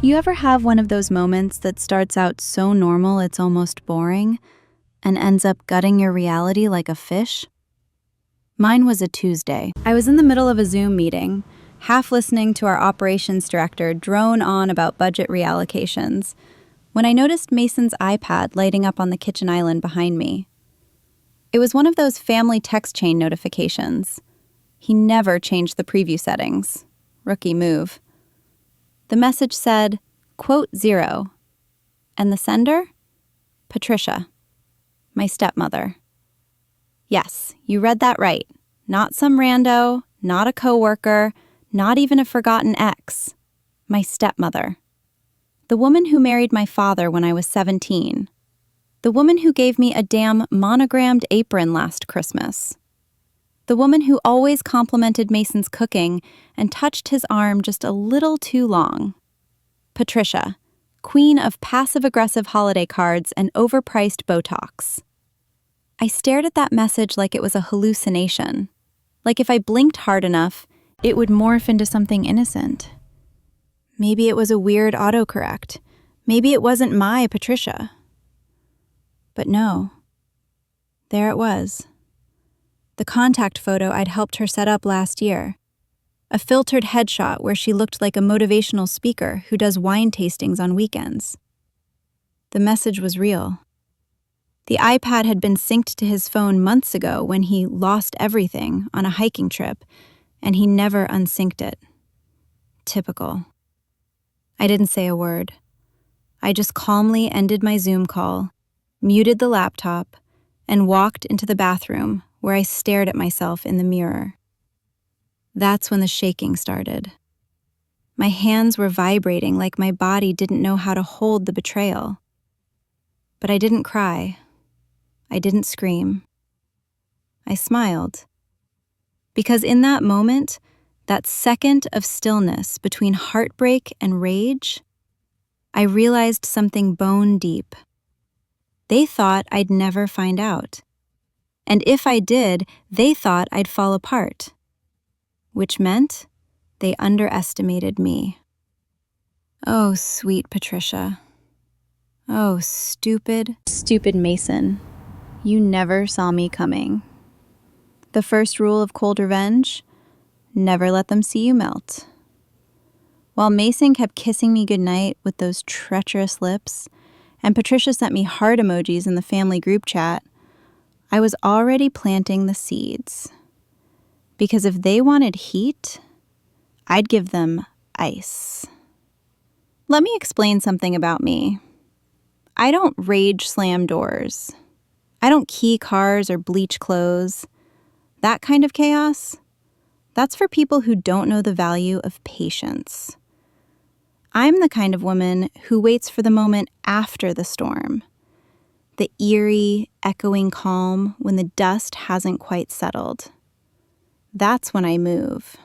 You ever have one of those moments that starts out so normal it's almost boring and ends up gutting your reality like a fish? Mine was a Tuesday. I was in the middle of a Zoom meeting, half listening to our operations director drone on about budget reallocations, when I noticed Mason's iPad lighting up on the kitchen island behind me. It was one of those family text chain notifications. He never changed the preview settings. Rookie move. The message said, quote 0. And the sender? Patricia, my stepmother. Yes, you read that right. Not some rando, not a coworker, not even a forgotten ex. My stepmother. The woman who married my father when I was 17. The woman who gave me a damn monogrammed apron last Christmas. The woman who always complimented Mason's cooking and touched his arm just a little too long. Patricia, queen of passive-aggressive holiday cards and overpriced Botox. I stared at that message like it was a hallucination. Like if I blinked hard enough, it would morph into something innocent. Maybe it was a weird autocorrect. Maybe it wasn't my Patricia. But no. There it was. The contact photo I'd helped her set up last year. A filtered headshot where she looked like a motivational speaker who does wine tastings on weekends. The message was real. The iPad had been synced to his phone months ago when he lost everything on a hiking trip, and he never unsynced it. Typical. I didn't say a word. I just calmly ended my Zoom call, muted the laptop, and walked into the bathroom where I stared at myself in the mirror. That's when the shaking started. My hands were vibrating like my body didn't know how to hold the betrayal. But I didn't cry. I didn't scream. I smiled. Because in that moment, that second of stillness between heartbreak and rage, I realized something bone deep. They thought I'd never find out. And if I did, they thought I'd fall apart. Which meant they underestimated me. Oh, sweet Patricia. Oh, stupid Mason. You never saw me coming. The first rule of cold revenge? Never let them see you melt. While Mason kept kissing me goodnight with those treacherous lips, and Patricia sent me heart emojis in the family group chat, I was already planting the seeds. Because if they wanted heat, I'd give them ice. Let me explain something about me. I don't rage slam doors. I don't key cars or bleach clothes. That kind of chaos, that's for people who don't know the value of patience. I'm the kind of woman who waits for the moment after the storm. The eerie, echoing calm when the dust hasn't quite settled. That's when I move.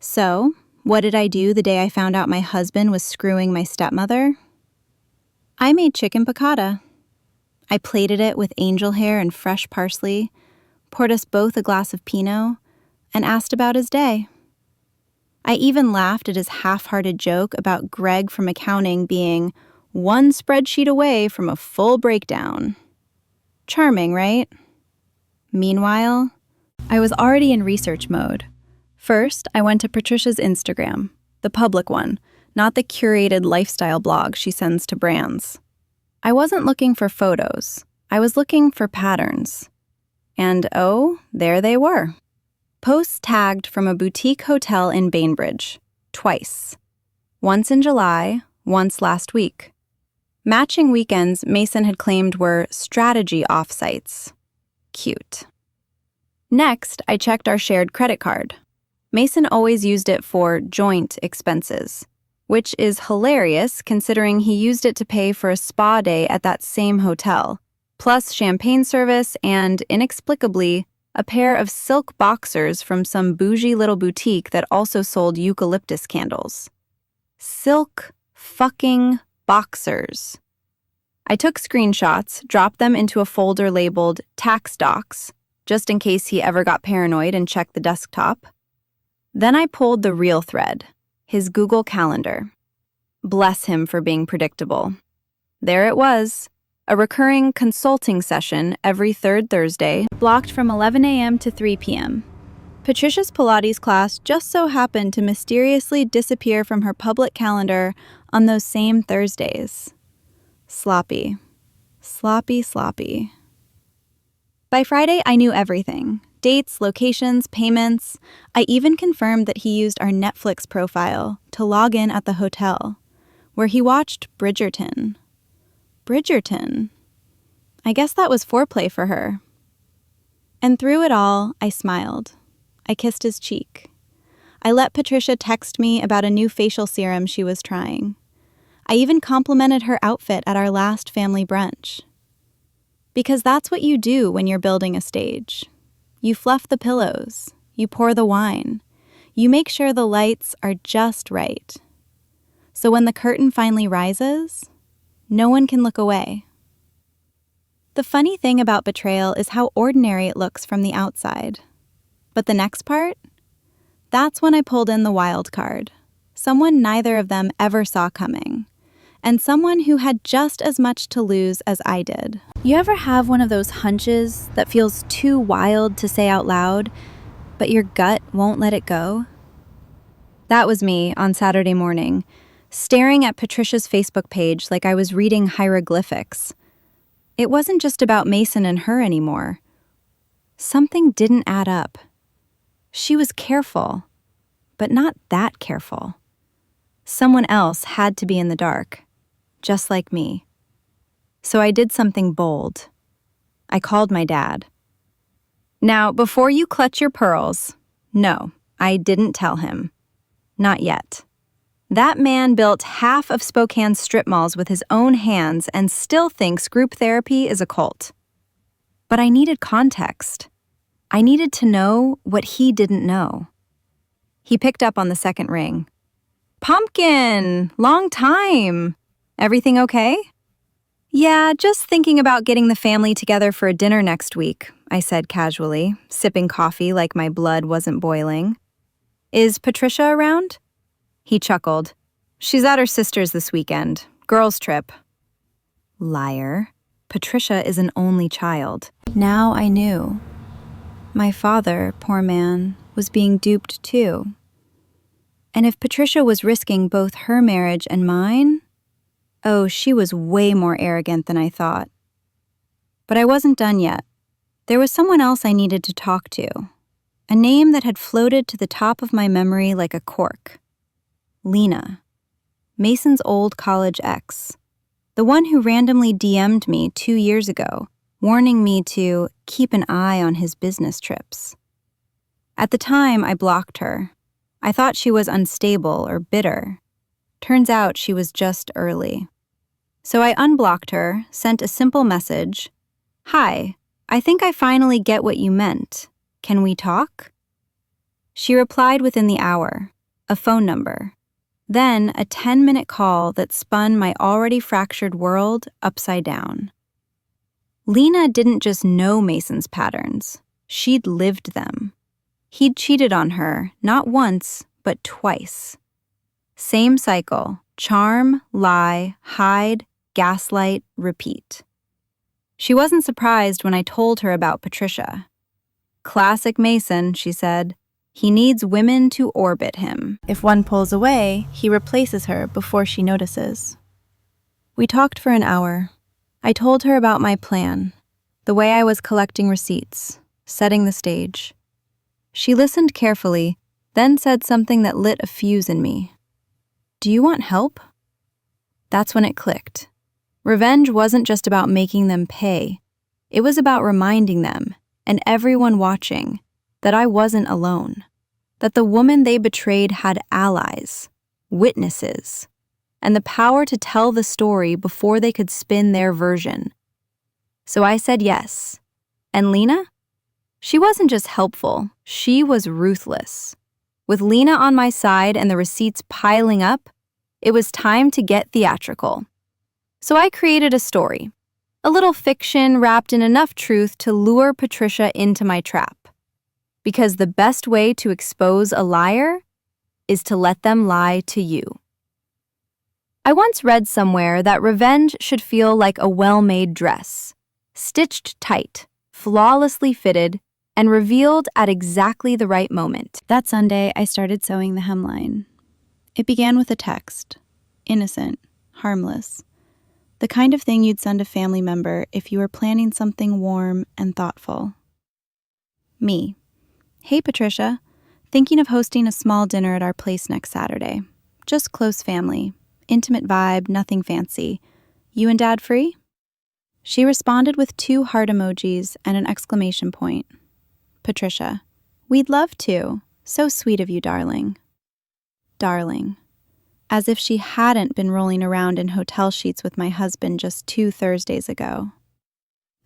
So, what did I do the day I found out my husband was screwing my stepmother? I made chicken piccata. I plated it with angel hair and fresh parsley, poured us both a glass of Pinot, and asked about his day. I even laughed at his half-hearted joke about Greg from accounting being one spreadsheet away from a full breakdown. Charming, right? Meanwhile, I was already in research mode. First, I went to Patricia's Instagram, the public one, not the curated lifestyle blog she sends to brands. I wasn't looking for photos. I was looking for patterns. And oh, there they were. Posts tagged from a boutique hotel in Bainbridge, twice. Once in July, once last week. Matching weekends Mason had claimed were strategy offsites. Cute. Next, I checked our shared credit card. Mason always used it for joint expenses, which is hilarious considering he used it to pay for a spa day at that same hotel, plus champagne service and, inexplicably, a pair of silk boxers from some bougie little boutique that also sold eucalyptus candles. Silk fucking boxers. I took screenshots, dropped them into a folder labeled tax docs, just in case he ever got paranoid and checked the desktop. Then I pulled the real thread, his Google Calendar. Bless him for being predictable. There it was, a recurring consulting session every third Thursday, blocked from 11 a.m. to 3 p.m. Patricia's Pilates class just so happened to mysteriously disappear from her public calendar on those same Thursdays. Sloppy. Sloppy, sloppy. By Friday, I knew everything. Dates, locations, payments. I even confirmed that he used our Netflix profile to log in at the hotel, where he watched Bridgerton. Bridgerton. I guess that was foreplay for her. And through it all, I smiled. I kissed his cheek. I let Patricia text me about a new facial serum she was trying. I even complimented her outfit at our last family brunch. Because that's what you do when you're building a stage. You fluff the pillows. You pour the wine. You make sure the lights are just right. So when the curtain finally rises, no one can look away. The funny thing about betrayal is how ordinary it looks from the outside. But the next part? That's when I pulled in the wild card. Someone neither of them ever saw coming. And someone who had just as much to lose as I did. You ever have one of those hunches that feels too wild to say out loud, but your gut won't let it go? That was me on Saturday morning, staring at Patricia's Facebook page like I was reading hieroglyphics. It wasn't just about Mason and her anymore. Something didn't add up. She was careful, but not that careful. Someone else had to be in the dark, just like me. So I did something bold. I called my dad. Now, before you clutch your pearls, no, I didn't tell him. Not yet. That man built half of Spokane's strip malls with his own hands and still thinks group therapy is a cult. But I needed context. I needed to know what he didn't know. He picked up on the second ring. Pumpkin! Long time! Everything okay? Yeah, just thinking about getting the family together for a dinner next week, I said casually, sipping coffee like my blood wasn't boiling. Is Patricia around? He chuckled. She's at her sister's this weekend. Girls' trip. Liar. Patricia is an only child. Now I knew. My father, poor man, was being duped too. And if Patricia was risking both her marriage and mine, oh, she was way more arrogant than I thought. But I wasn't done yet. There was someone else I needed to talk to. A name that had floated to the top of my memory like a cork. Lena. Mason's old college ex. The one who randomly DM'd me 2 years ago, warning me to keep an eye on his business trips. At the time, I blocked her. I thought she was unstable or bitter. Turns out she was just early. So I unblocked her, sent a simple message. Hi, I think I finally get what you meant. Can we talk? She replied within the hour, a phone number. Then a 10-minute call that spun my already fractured world upside down. Lena didn't just know Mason's patterns. She'd lived them. He'd cheated on her, not once, but twice. Same cycle, charm, lie, hide, gaslight, repeat. She wasn't surprised when I told her about Patricia. Classic Mason, she said. He needs women to orbit him. If one pulls away, he replaces her before she notices. We talked for an hour. I told her about my plan, the way I was collecting receipts, setting the stage. She listened carefully, then said something that lit a fuse in me. Do you want help? That's when it clicked. Revenge wasn't just about making them pay. It was about reminding them, and everyone watching, that I wasn't alone. That the woman they betrayed had allies, witnesses, and the power to tell the story before they could spin their version. So I said yes. And Lena? She wasn't just helpful, she was ruthless. With Lena on my side and the receipts piling up, it was time to get theatrical. So I created a story, a little fiction wrapped in enough truth to lure Patricia into my trap. Because the best way to expose a liar is to let them lie to you. I once read somewhere that revenge should feel like a well-made dress, stitched tight, flawlessly fitted, and revealed at exactly the right moment. That Sunday, I started sewing the hemline. It began with a text, innocent, harmless, the kind of thing you'd send a family member if you were planning something warm and thoughtful. Me. Hey, Patricia. Thinking of hosting a small dinner at our place next Saturday. Just close family. Intimate vibe, nothing fancy. You and Dad free? She responded with 2 heart emojis and an exclamation point. Patricia. We'd love to. So sweet of you, darling. Darling. As if she hadn't been rolling around in hotel sheets with my husband just 2 Thursdays ago.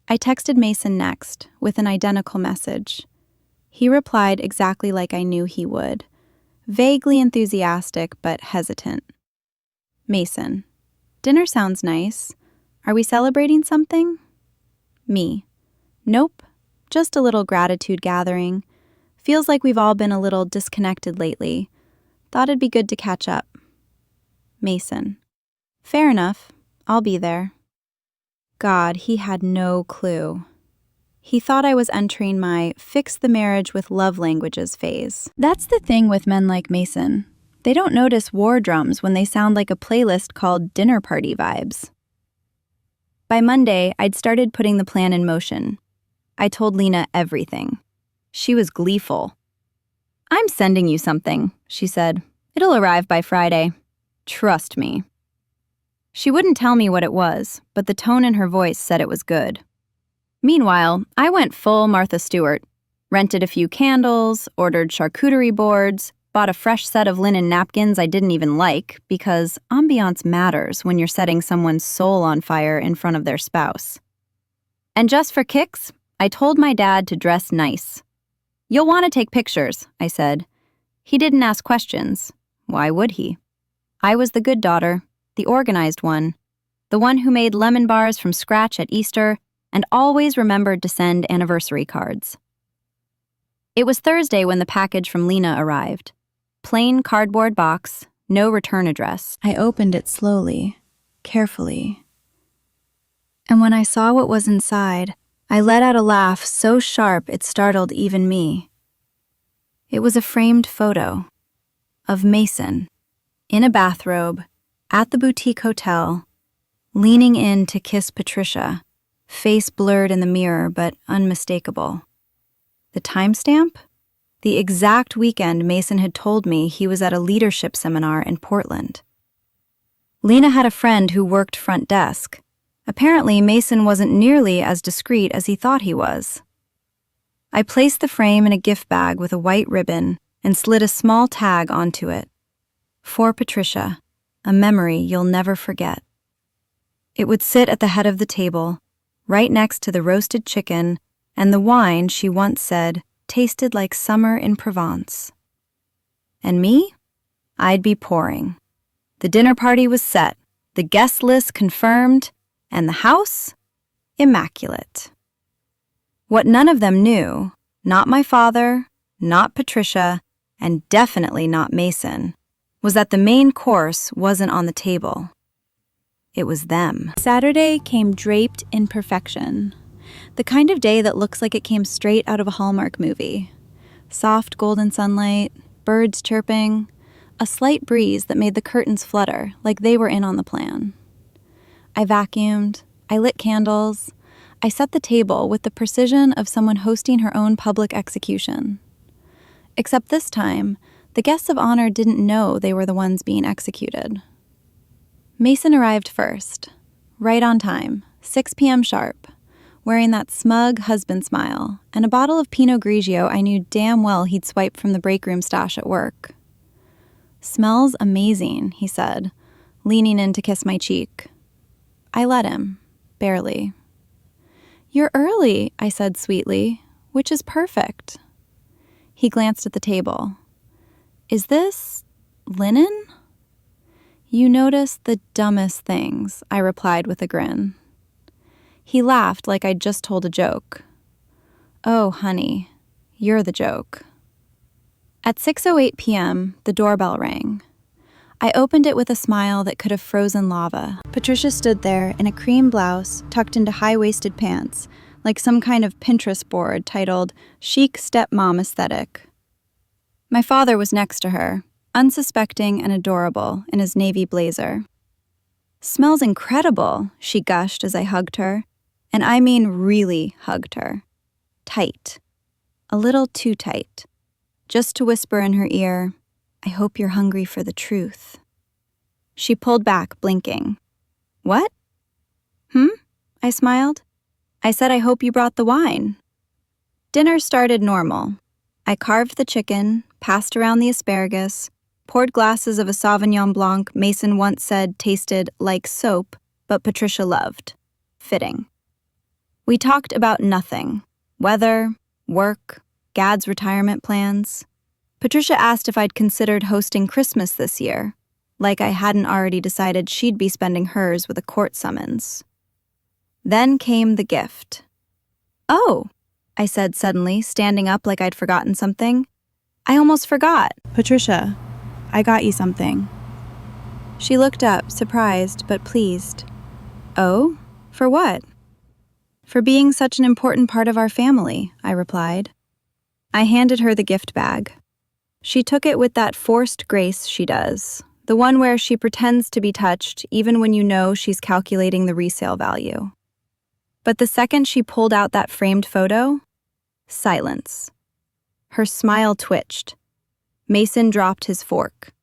I texted Mason next with an identical message. He replied exactly like I knew he would, vaguely enthusiastic but hesitant. Mason, dinner sounds nice. Are we celebrating something? Me, nope, just a little gratitude gathering. Feels like we've all been a little disconnected lately. Thought it'd be good to catch up. Mason, fair enough, I'll be there. God, he had no clue. He thought I was entering my fix the marriage with love languages phase. That's the thing with men like Mason. They don't notice war drums when they sound like a playlist called Dinner Party Vibes. By Monday, I'd started putting the plan in motion. I told Lena everything. She was gleeful. I'm sending you something, she said. It'll arrive by Friday. Trust me. She wouldn't tell me what it was, but the tone in her voice said it was good. Meanwhile, I went full Martha Stewart, rented a few candles, ordered charcuterie boards, bought a fresh set of linen napkins I didn't even like because ambiance matters when you're setting someone's soul on fire in front of their spouse. And just for kicks, I told my dad to dress nice. You'll want to take pictures, I said. He didn't ask questions. Why would he? I was the good daughter, the organized one, the one who made lemon bars from scratch at Easter and always remembered to send anniversary cards. It was Thursday when the package from Lena arrived. Plain cardboard box, no return address. I opened it slowly, carefully. And when I saw what was inside, I let out a laugh so sharp it startled even me. It was a framed photo of Mason, in a bathrobe, at the boutique hotel, leaning in to kiss Patricia, face blurred in the mirror but unmistakable. The timestamp? The exact weekend Mason had told me he was at a leadership seminar in Portland. Lena had a friend who worked front desk. Apparently, Mason wasn't nearly as discreet as he thought he was. I placed the frame in a gift bag with a white ribbon and slid a small tag onto it. For Patricia, a memory you'll never forget. It would sit at the head of the table, right next to the roasted chicken and the wine she once said tasted like summer in Provence. And me? I'd be pouring. The dinner party was set, the guest list confirmed, and the house? Immaculate. What none of them knew, not my father, not Patricia, and definitely not Mason, was that the main course wasn't on the table. It was them. Saturday came draped in perfection. The kind of day that looks like it came straight out of a Hallmark movie. Soft golden sunlight, birds chirping, a slight breeze that made the curtains flutter like they were in on the plan. I vacuumed, I lit candles, I set the table with the precision of someone hosting her own public execution. Except this time, the guests of honor didn't know they were the ones being executed. Mason arrived first, right on time, 6 p.m. sharp, wearing that smug husband smile and a bottle of Pinot Grigio I knew damn well he'd swiped from the break room stash at work. Smells amazing, he said, leaning in to kiss my cheek. I let him, barely. You're early, I said sweetly, which is perfect. He glanced at the table. Is this linen? You notice the dumbest things, I replied with a grin. He laughed like I'd just told a joke. Oh, honey, you're the joke. At 6:08 p.m., the doorbell rang. I opened it with a smile that could have frozen lava. Patricia stood there in a cream blouse tucked into high-waisted pants, like some kind of Pinterest board titled Chic Stepmom Aesthetic. My father was next to her, unsuspecting and adorable in his navy blazer. "Smells incredible," she gushed as I hugged her. And I mean really hugged her. Tight. A little too tight. Just to whisper in her ear, "I hope you're hungry for the truth." She pulled back, blinking. "What?" I smiled. "I said I hope you brought the wine." Dinner started normal. I carved the chicken, passed around the asparagus, poured glasses of a Sauvignon Blanc Mason once said tasted like soap, but Patricia loved. Fitting. We talked about nothing. Weather, work, Gad's retirement plans. Patricia asked if I'd considered hosting Christmas this year, like I hadn't already decided she'd be spending hers with a court summons. Then came the gift. "Oh," I said suddenly, standing up like I'd forgotten something. "I almost forgot. Patricia, I got you something." She looked up, surprised but pleased. "Oh? For what?" "For being such an important part of our family," I replied. I handed her the gift bag. She took it with that forced grace she does, the one where she pretends to be touched even when you know she's calculating the resale value. But the second she pulled out that framed photo, silence. Her smile twitched. Mason dropped his fork.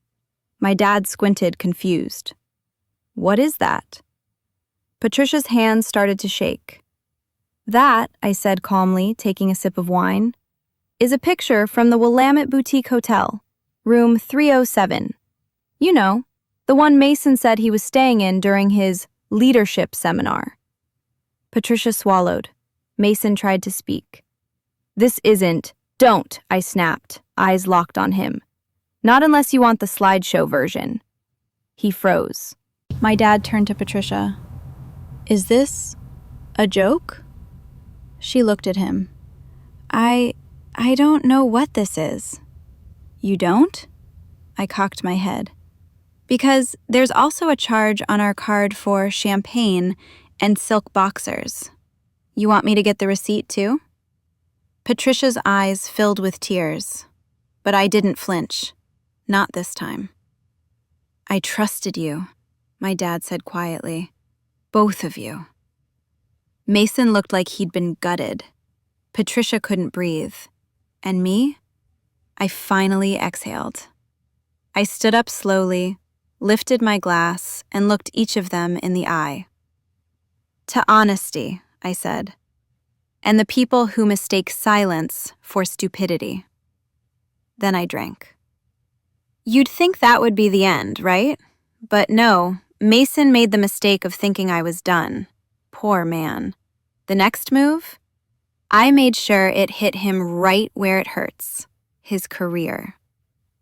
My dad squinted, confused. "What is that?" Patricia's hands started to shake. "That," I said calmly, taking a sip of wine, "is a picture from the Willamette Boutique Hotel, room 307. You know, the one Mason said he was staying in during his leadership seminar." Patricia swallowed. Mason tried to speak. "This isn't—" "Don't," I snapped, eyes locked on him. "Not unless you want the slideshow version." He froze. My dad turned to Patricia. "Is this a joke?" She looked at him. I don't know what this is." "You don't?" I cocked my head. "Because there's also a charge on our card for champagne and silk boxers. You want me to get the receipt too?" Patricia's eyes filled with tears, but I didn't flinch. Not this time. "I trusted you," my dad said quietly. "Both of you." Mason looked like he'd been gutted. Patricia couldn't breathe. And me? I finally exhaled. I stood up slowly, lifted my glass, and looked each of them in the eye. "To honesty," I said, "and the people who mistake silence for stupidity." Then I drank. You'd think that would be the end, right? But no, Mason made the mistake of thinking I was done. Poor man. The next move? I made sure it hit him right where it hurts, his career.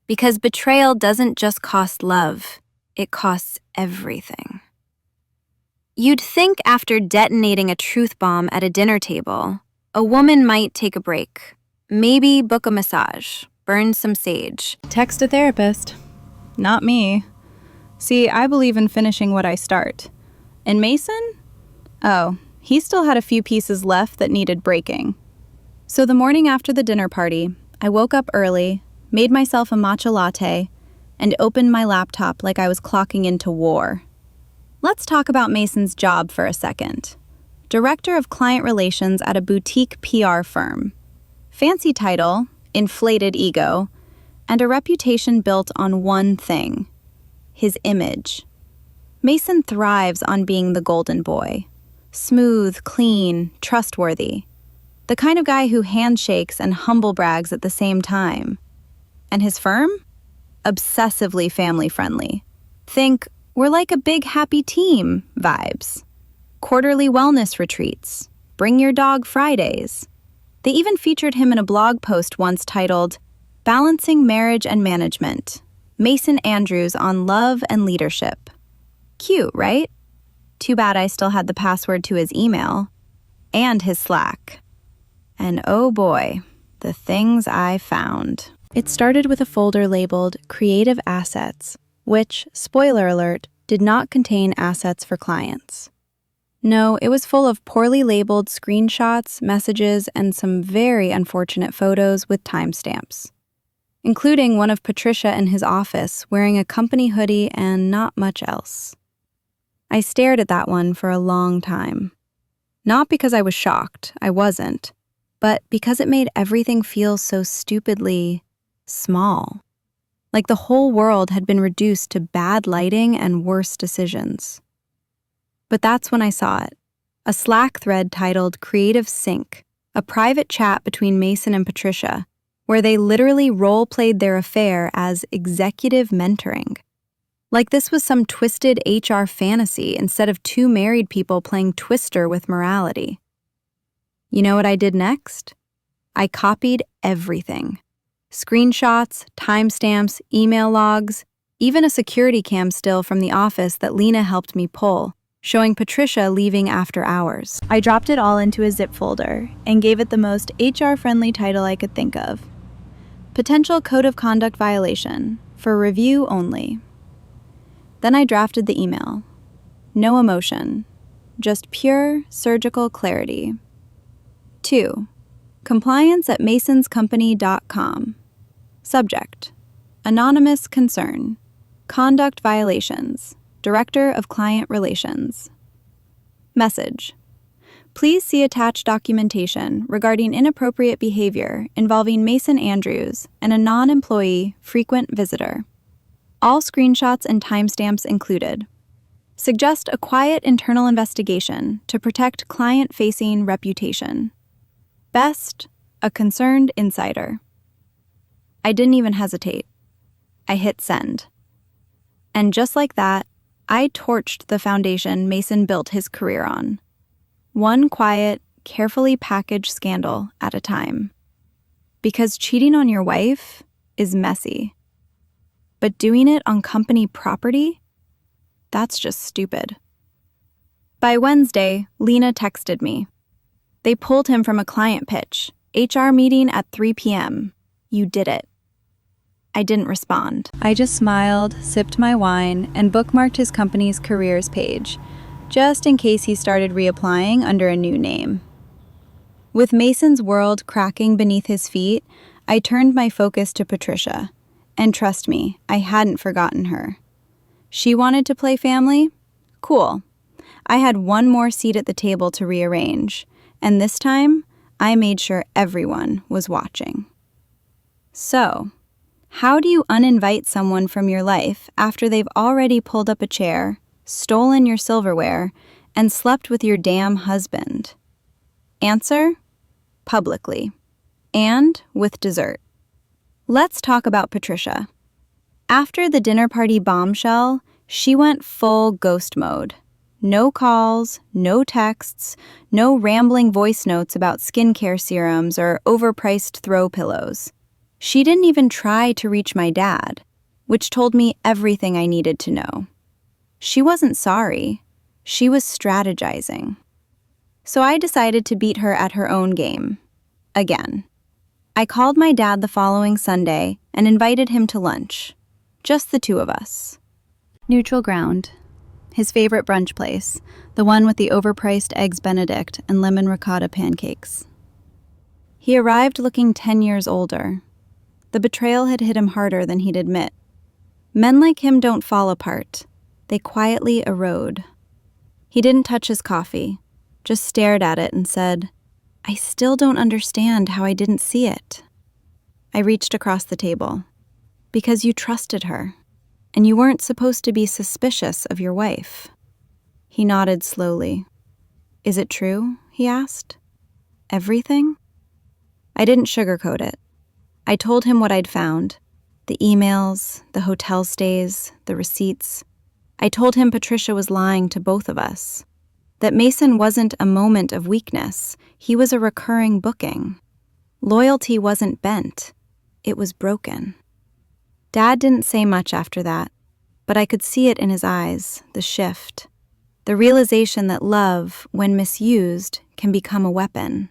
Because betrayal doesn't just cost love, it costs everything. You'd think after detonating a truth bomb at a dinner table, a woman might take a break, maybe book a massage, burn some sage. Text a therapist. Not me. See, I believe in finishing what I start. And Mason? Oh, he still had a few pieces left that needed breaking. So the morning after the dinner party, I woke up early, made myself a matcha latte, and opened my laptop like I was clocking into war. Let's talk about Mason's job for a second. Director of Client Relations at a boutique PR firm. Fancy title, inflated ego, and a reputation built on one thing: his image. Mason thrives on being the golden boy. Smooth, clean, trustworthy. The kind of guy who handshakes and humble brags at the same time. And his firm? Obsessively family-friendly. Think, we're like a big happy team vibes. Quarterly wellness retreats. Bring your dog Fridays. They even featured him in a blog post once titled, Balancing Marriage and Management. Mason Andrews on Love and Leadership. Cute, right? Too bad I still had the password to his email. And his Slack. And oh boy, the things I found. It started with a folder labeled Creative Assets, which, spoiler alert, did not contain assets for clients. No, it was full of poorly labeled screenshots, messages, and some very unfortunate photos with timestamps, including one of Patricia in his office wearing a company hoodie and not much else. I stared at that one for a long time. Not because I was shocked, I wasn't, but because it made everything feel so stupidly small. Like the whole world had been reduced to bad lighting and worse decisions. But that's when I saw it. A Slack thread titled Creative Sync, a private chat between Mason and Patricia, where they literally role-played their affair as executive mentoring. Like this was some twisted HR fantasy instead of two married people playing Twister with morality. You know what I did next? I copied everything. Screenshots, timestamps, email logs, even a security cam still from the office that Lena helped me pull, showing Patricia leaving after hours. I dropped it all into a zip folder and gave it the most HR-friendly title I could think of. Potential Code of Conduct Violation, for review only. Then I drafted the email. No emotion, just pure surgical clarity. 2. Compliance@masonscompany.com. Subject: Anonymous concern. Conduct violations. Director of Client Relations. Message: Please see attached documentation regarding inappropriate behavior involving Mason Andrews and a non-employee frequent visitor. All screenshots and timestamps included. Suggest a quiet internal investigation to protect client-facing reputation. Best, a concerned insider. I didn't even hesitate. I hit send. And just like that, I torched the foundation Mason built his career on. One quiet, carefully packaged scandal at a time. Because cheating on your wife is messy. But doing it on company property? That's just stupid. By Wednesday, Lena texted me. They pulled him from a client pitch. HR meeting at 3 p.m. You did it. I didn't respond. I just smiled, sipped my wine, and bookmarked his company's careers page, just in case he started reapplying under a new name. With Mason's world cracking beneath his feet, I turned my focus to Patricia. And trust me, I hadn't forgotten her. She wanted to play family? Cool. I had one more seat at the table to rearrange, and this time, I made sure everyone was watching. So, how do you uninvite someone from your life after they've already pulled up a chair, stolen your silverware, and slept with your damn husband? Answer: publicly. And with dessert. Let's talk about Patricia. After the dinner party bombshell, she went full ghost mode. No calls, no texts, no rambling voice notes about skincare serums or overpriced throw pillows. She didn't even try to reach my dad, which told me everything I needed to know. She wasn't sorry. She was strategizing. So I decided to beat her at her own game. Again. I called my dad the following Sunday and invited him to lunch. Just the two of us. Neutral ground. His favorite brunch place, the one with the overpriced eggs Benedict and lemon ricotta pancakes. He arrived looking 10 years older. The betrayal had hit him harder than he'd admit. Men like him don't fall apart. They quietly erode. He didn't touch his coffee, just stared at it and said, "I still don't understand how I didn't see it." I reached across the table. Because you trusted her, and you weren't supposed to be suspicious of your wife. He nodded slowly. "Is it true?" he asked. "Everything?" I didn't sugarcoat it. I told him what I'd found. The emails, the hotel stays, the receipts. I told him Patricia was lying to both of us. That Mason wasn't a moment of weakness. He was a recurring booking. Loyalty wasn't bent. It was broken. Dad didn't say much after that, but I could see it in his eyes, the shift. The realization that love, when misused, can become a weapon.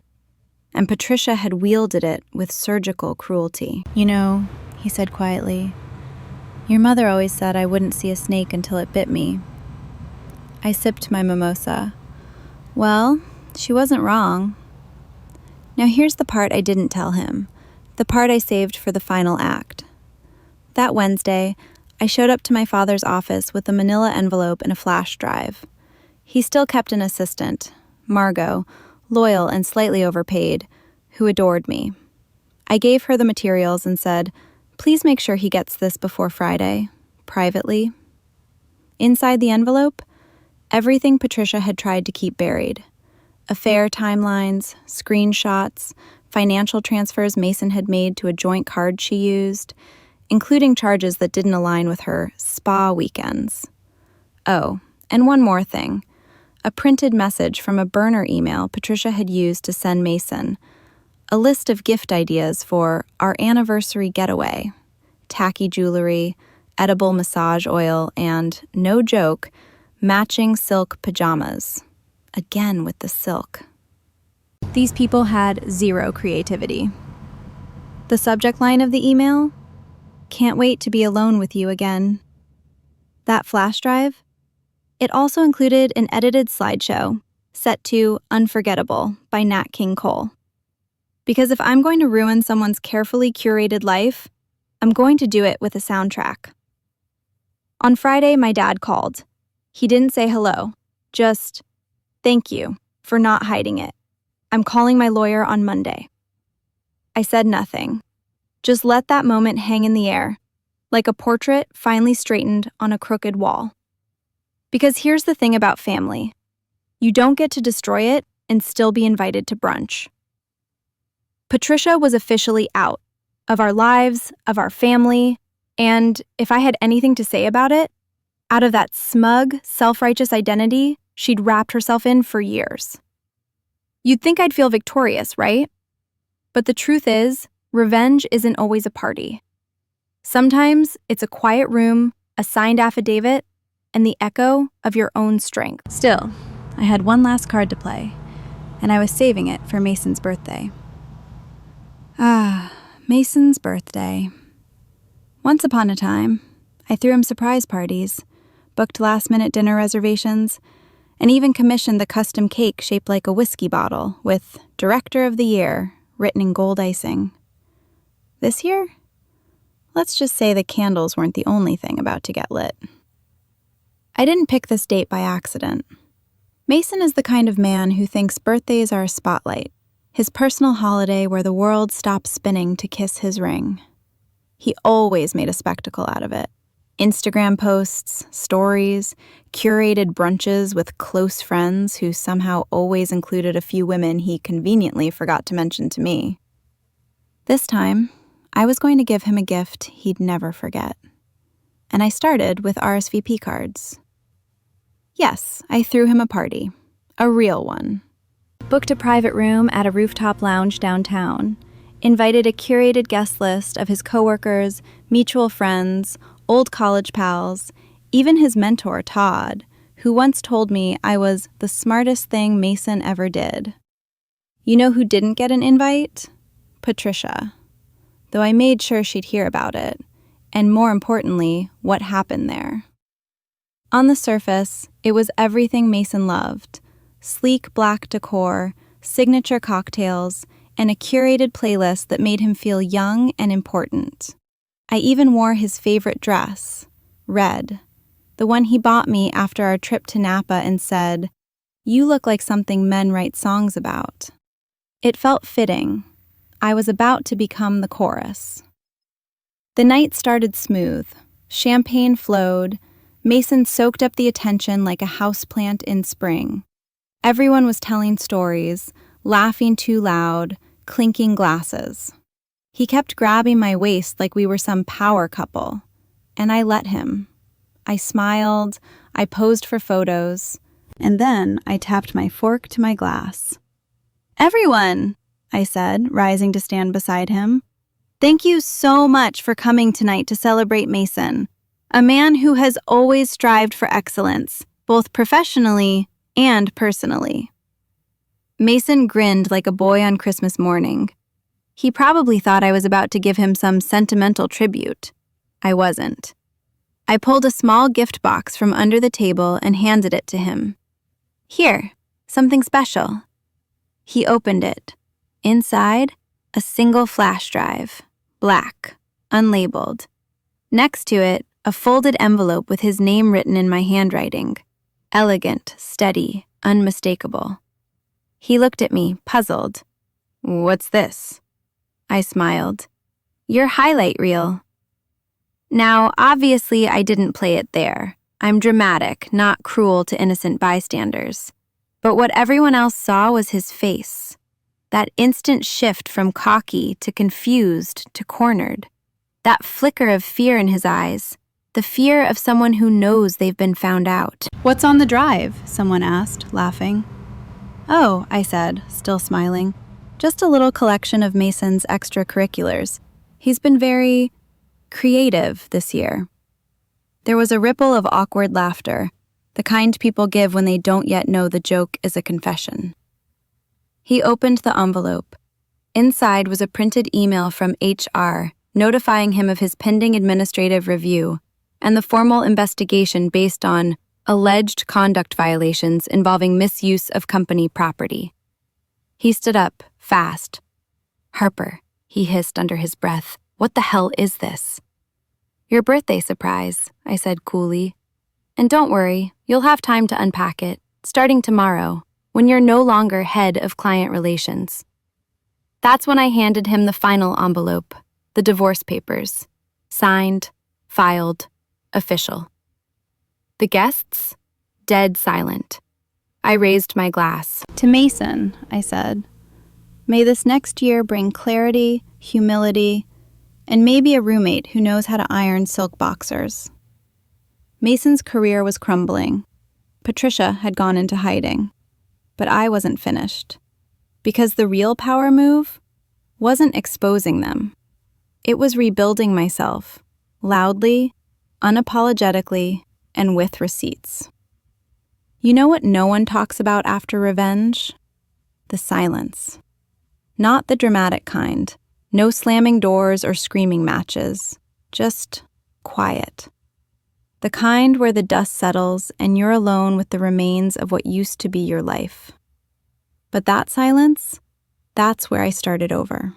And Patricia had wielded it with surgical cruelty. "You know," he said quietly, Your mother always said I wouldn't see a snake until it bit me. I sipped my mimosa. Well, she wasn't wrong. Now here's the part I didn't tell him, the part I saved for the final act. That Wednesday, I showed up to my father's office with a manila envelope and a flash drive. He still kept an assistant, Margot, loyal and slightly overpaid, who adored me. I gave her the materials and said, "Please make sure he gets this before Friday, privately." Inside the envelope, everything Patricia had tried to keep buried. Affair timelines, screenshots, financial transfers Mason had made to a joint card she used, including charges that didn't align with her spa weekends. Oh, and one more thing. A printed message from a burner email Patricia had used to send Mason. A list of gift ideas for our anniversary getaway. Tacky jewelry, edible massage oil, and, no joke, matching silk pajamas. Again with the silk. These people had zero creativity. The subject line of the email? Can't wait to be alone with you again. That flash drive? It also included an edited slideshow set to Unforgettable by Nat King Cole. Because if I'm going to ruin someone's carefully curated life, I'm going to do it with a soundtrack. On Friday, my dad called. He didn't say hello, just, "Thank you for not hiding it. I'm calling my lawyer on Monday." I said nothing. Just let that moment hang in the air, like a portrait finally straightened on a crooked wall. Because here's the thing about family. You don't get to destroy it and still be invited to brunch. Patricia was officially out of our lives, of our family, and if I had anything to say about it, out of that smug, self-righteous identity she'd wrapped herself in for years. You'd think I'd feel victorious, right? But the truth is, revenge isn't always a party. Sometimes it's a quiet room, a signed affidavit, and the echo of your own strength. Still, I had one last card to play, and I was saving it for Mason's birthday. Mason's birthday. Once upon a time, I threw him surprise parties, booked last-minute dinner reservations, and even commissioned the custom cake shaped like a whiskey bottle with Director of the Year written in gold icing. This year? Let's just say the candles weren't the only thing about to get lit. I didn't pick this date by accident. Mason is the kind of man who thinks birthdays are a spotlight, his personal holiday where the world stops spinning to kiss his ring. He always made a spectacle out of it. Instagram posts, stories, curated brunches with close friends who somehow always included a few women he conveniently forgot to mention to me. This time, I was going to give him a gift he'd never forget. And I started with RSVP cards. Yes, I threw him a party. A real one. Booked a private room at a rooftop lounge downtown. Invited a curated guest list of his coworkers, mutual friends, old college pals, even his mentor, Todd, who once told me I was the smartest thing Mason ever did. You know who didn't get an invite? Patricia. Though I made sure she'd hear about it, and more importantly, what happened there. On the surface, it was everything Mason loved. Sleek black decor, signature cocktails, and a curated playlist that made him feel young and important. I even wore his favorite dress, red, the one he bought me after our trip to Napa and said, "You look like something men write songs about." It felt fitting. I was about to become the chorus. The night started smooth. Champagne flowed. Mason soaked up the attention like a houseplant in spring. Everyone was telling stories, laughing too loud, clinking glasses. He kept grabbing my waist like we were some power couple, and I let him. I smiled, I posed for photos, and then I tapped my fork to my glass. "Everyone," I said, rising to stand beside him, "thank you so much for coming tonight to celebrate Mason, a man who has always strived for excellence, both professionally and personally." Mason grinned like a boy on Christmas morning. He probably thought I was about to give him some sentimental tribute. I wasn't. I pulled a small gift box from under the table and handed it to him. Here, something special. He opened it. Inside, a single flash drive, black, unlabeled. Next to it, a folded envelope with his name written in my handwriting. Elegant, steady, unmistakable. He looked at me, puzzled. What's this? I smiled. Your highlight reel. Now, obviously, I didn't play it there. I'm dramatic, not cruel to innocent bystanders. But what everyone else saw was his face. That instant shift from cocky to confused to cornered. That flicker of fear in his eyes. The fear of someone who knows they've been found out. What's on the drive? Someone asked, laughing. Oh, I said, still smiling. Just a little collection of Mason's extracurriculars. He's been very creative this year. There was a ripple of awkward laughter, the kind people give when they don't yet know the joke is a confession. He opened the envelope. Inside was a printed email from HR notifying him of his pending administrative review and the formal investigation based on alleged conduct violations involving misuse of company property. He stood up, fast. Harper, he hissed under his breath, what the hell is this? Your birthday surprise, I said coolly. And don't worry, you'll have time to unpack it, starting tomorrow, when you're no longer head of client relations. That's when I handed him the final envelope, the divorce papers. Signed, filed, official. The guests? Dead silent. I raised my glass. To Mason, I said. May this next year bring clarity, humility, and maybe a roommate who knows how to iron silk boxers. Mason's career was crumbling. Patricia had gone into hiding. But I wasn't finished. Because the real power move wasn't exposing them. It was rebuilding myself, loudly, unapologetically, and with receipts. You know what no one talks about after revenge? The silence. Not the dramatic kind. No slamming doors or screaming matches. Just quiet. The kind where the dust settles and you're alone with the remains of what used to be your life. But that silence, that's where I started over.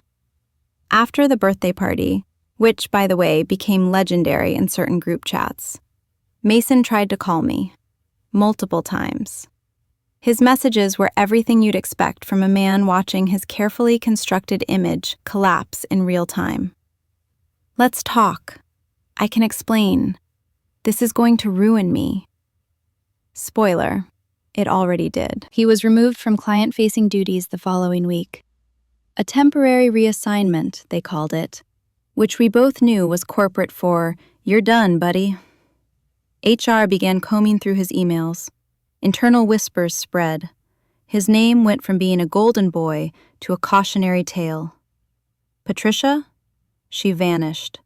After the birthday party, which, by the way, became legendary in certain group chats, Mason tried to call me. Multiple times. His messages were everything you'd expect from a man watching his carefully constructed image collapse in real time. Let's talk. I can explain. This is going to ruin me. Spoiler, it already did. He was removed from client-facing duties the following week. A temporary reassignment, they called it, which we both knew was corporate for, "You're done, buddy." HR began combing through his emails. Internal whispers spread. His name went from being a golden boy to a cautionary tale. Patricia? She vanished.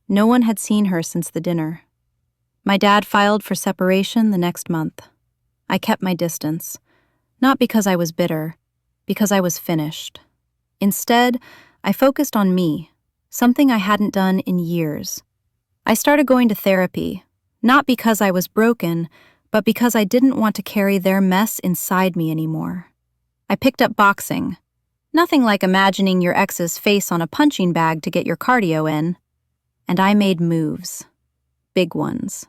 No one had seen her since the dinner. My dad filed for separation the next month. I kept my distance. Not because I was bitter, because I was finished. Instead, I focused on me, something I hadn't done in years. I started going to therapy, not because I was broken, but because I didn't want to carry their mess inside me anymore. I picked up boxing. Nothing like imagining your ex's face on a punching bag to get your cardio in. And I made moves. Big ones.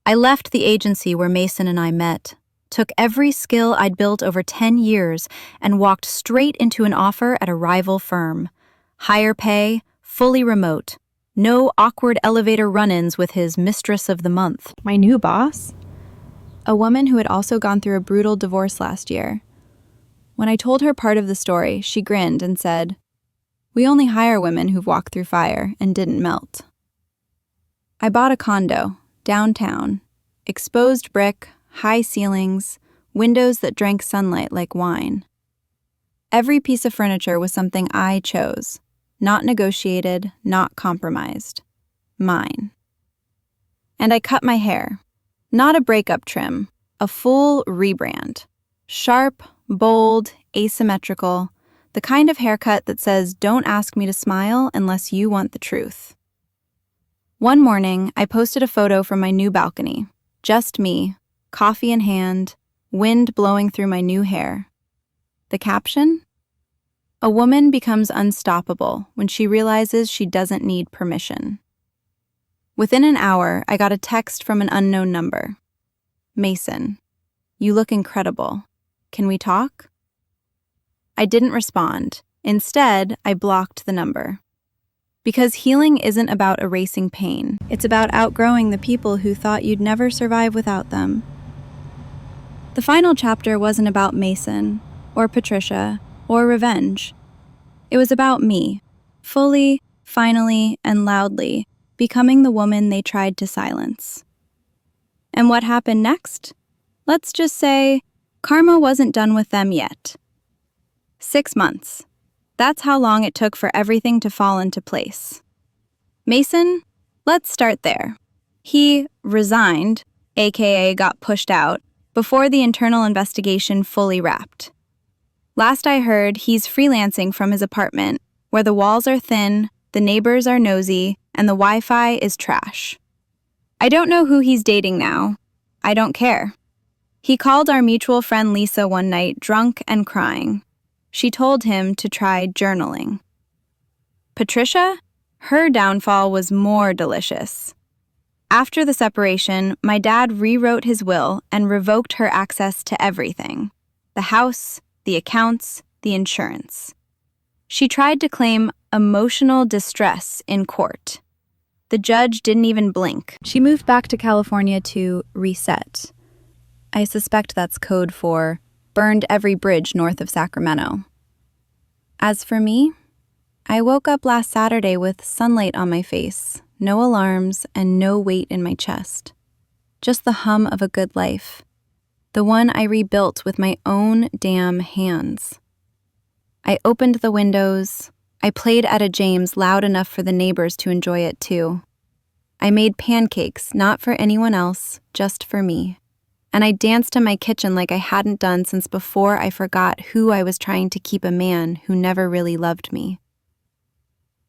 I left the agency where Mason and I met, took every skill I'd built over 10 years, and walked straight into an offer at a rival firm. Higher pay, fully remote. No awkward elevator run-ins with his mistress of the month. My new boss? A woman who had also gone through a brutal divorce last year. When I told her part of the story, she grinned and said, "We only hire women who've walked through fire and didn't melt." I bought a condo, downtown, exposed brick, high ceilings, windows that drank sunlight like wine. Every piece of furniture was something I chose, not negotiated, not compromised. Mine. And I cut my hair. Not a breakup trim, a full rebrand. Sharp, bold, asymmetrical, the kind of haircut that says, "Don't ask me to smile unless you want the truth." One morning, I posted a photo from my new balcony. Just me, coffee in hand, wind blowing through my new hair. The caption? A woman becomes unstoppable when she realizes she doesn't need permission. Within an hour, I got a text from an unknown number. Mason, you look incredible. Can we talk? I didn't respond. Instead, I blocked the number. Because healing isn't about erasing pain. It's about outgrowing the people who thought you'd never survive without them. The final chapter wasn't about Mason, or Patricia, or revenge. It was about me, fully, finally, and loudly, becoming the woman they tried to silence. And what happened next? Let's just say, karma wasn't done with them yet. 6 months. That's how long it took for everything to fall into place. Mason, let's start there. He resigned, aka got pushed out, before the internal investigation fully wrapped. Last I heard, he's freelancing from his apartment, where the walls are thin, the neighbors are nosy, and the Wi-Fi is trash. I don't know who he's dating now. I don't care. He called our mutual friend Lisa one night, drunk and crying. She told him to try journaling. Patricia? Her downfall was more delicious. After the separation, my dad rewrote his will and revoked her access to everything. The house, the accounts, the insurance. She tried to claim emotional distress in court. The judge didn't even blink. She moved back to California to reset. I suspect that's code for burned every bridge north of Sacramento. As for me, I woke up last Saturday with sunlight on my face, no alarms, and no weight in my chest. Just the hum of a good life. The one I rebuilt with my own damn hands. I opened the windows. I played Etta James loud enough for the neighbors to enjoy it too. I made pancakes, not for anyone else, just for me. And I danced in my kitchen like I hadn't done since before I forgot who I was trying to keep a man who never really loved me.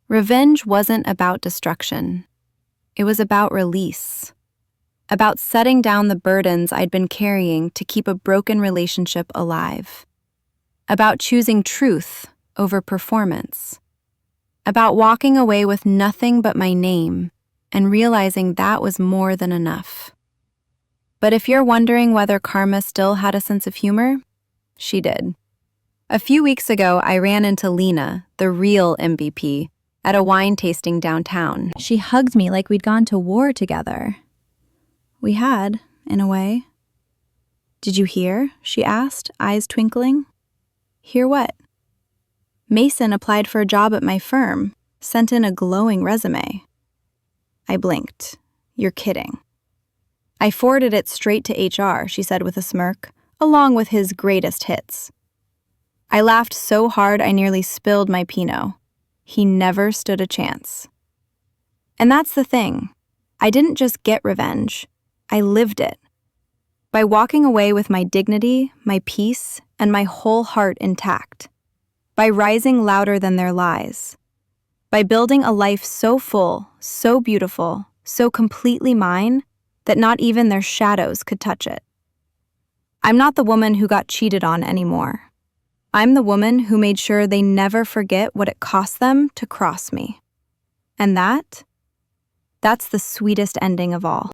Revenge wasn't about destruction. It was about release. About setting down the burdens I'd been carrying to keep a broken relationship alive. About choosing truth over performance. About walking away with nothing but my name and realizing that was more than enough. But if you're wondering whether karma still had a sense of humor, she did. A few weeks ago, I ran into Lena, the real MVP, at a wine tasting downtown. She hugged me like we'd gone to war together. We had, in a way. Did you hear? She asked, eyes twinkling. Hear what? Mason applied for a job at my firm, sent in a glowing resume. I blinked. You're kidding. I forwarded it straight to HR, she said with a smirk, along with his greatest hits. I laughed so hard I nearly spilled my Pinot. He never stood a chance. And that's the thing. I didn't just get revenge. I lived it. By walking away with my dignity, my peace, and my whole heart intact. By rising louder than their lies. By building a life so full, so beautiful, so completely mine, that not even their shadows could touch it. I'm not the woman who got cheated on anymore. I'm the woman who made sure they never forget what it cost them to cross me. And that's the sweetest ending of all.